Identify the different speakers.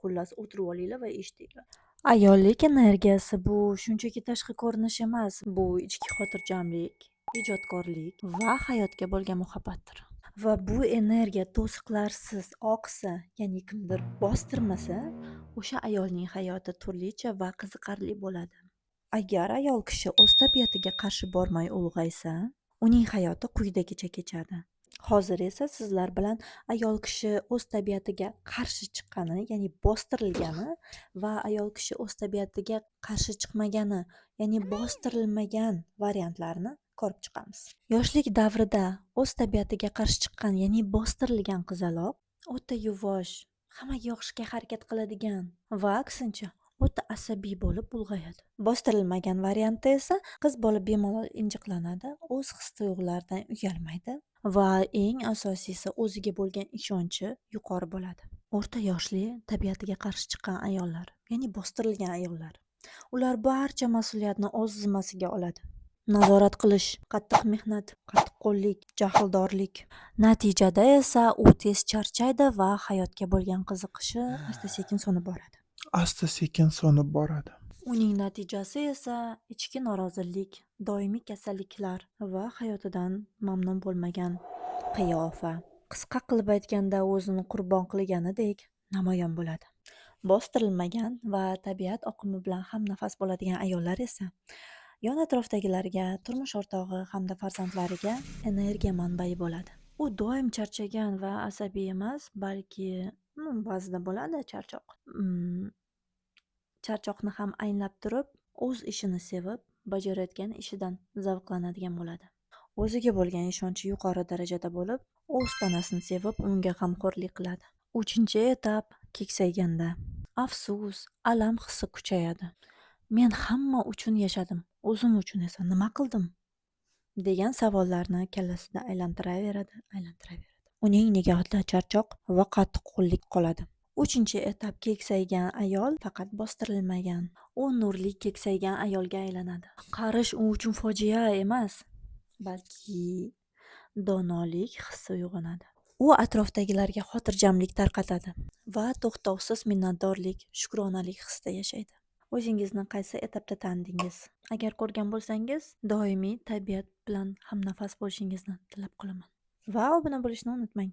Speaker 1: xullas o'tirib olinglar va eshitinglar. Ayollik energiyasi bu shunchaki tashqi ko'rinish emas, bu ichki xotirjamlik, ijodkorlik va hayotga bo'lgan muhabbatdir. Va bu energiya to'siqlarsiz oqsa, ya'ni kimdir bostirmasa, o'sha ayolning hayoti turlicha va qiziqarli bo'ladi. Agar ayol kishi o'z tabiatiga qarshi bormay ulg'aysa, uning hayoti quyidagicha kechadi. Hozir esa sizlar bilan ayol kishi o'z tabiatiga qarshi chiqqani, ya'ni bostirilgani va ayol kishi o'z tabiatiga qarshi chiqmagani, ya'ni bostirilmagan variantlarini ko'rib chiqamiz. Yoshlik davrida o'z tabiatiga qarshi chiqqan, ya'ni bostirilgan qizaloq o'ta yuvosh, hammaga yoqishga harakat qiladigan va aksincha o'ta asabiy bo'lib ulg'ayadi. Bostirilmagan variantda esa qiz bola bemalol injiqlanadi, o'z his-tuyg'ularidan uyalmaydi va eng asosiysi o'ziga bo'lgan ishonchi yuqori bo'ladi. O'rta yoshli tabiatiga qarshi chiqqan ayollar, ya'ni bostirilgan ayollar, ular barcha mas'uliyatni o'z zimmasiga oladi. Nazorat qilish, qattiq mehnat, qattiqqo'llik, jahldorlik. Natijada esa u tez charchaydi va hayotga bo'lgan qiziqishi asta-sekin so'nib boradi.
Speaker 2: Asta-sekin so'nib boradi.
Speaker 1: Uning natijasi esa ichki norozilik, doimiy kasalliklar va hayotidan mamnun bo'lmagan qiyofa. Qisqa qilib aytganda o'zini qurbon qilganidek namoyon bo'ladi. Bostirilmagan va tabiat oqimi bilan hamnafas bo'ladigan ayollar esa yon atrofdagilarga, turmush o'rtog'i hamda farzandlariga energiya manbai bo'ladi. U doim charchagan va asabiy emas, balki ba'zida bo'ladi charchoq. Charchoqni ham anglab turib, o'z ishini sevib, bajarayotgan ishidan zavqlanadigan bo'ladi. O'ziga bo'lgan ishonchi yuqori darajada bo'lib, o'z tanasini sevib, unga g'amxo'rlik qiladi. 3-etap keksayganda afsus, alam hissi kuchayadi. Men hamma uchun yashadim, o'zim uchun esa nima qildim? Degan savollarni kallasida aylantiraveradi. Uning nigohida charchoq va qattiqqo'llik qoladi. 3-etap keksaygan ayol faqat bostirilmagan, u nurli keksaygan ayolga aylanadi. Qarish u uchun fojia emas, balki donolik hissi uyg'onadi. U atrofdagilarga xotirjamlik tarqatadi va to'xtovsiz minnatdorlik, shukronalik hisida yashaydi. O'zingizni qaysi etapda tanidingiz? Agar ko'rgan bo'lsangiz, doimiy tabiat bilan hamnafas bo'lishingizni tilab qolaman. Va obuna bo'lishni unutmang.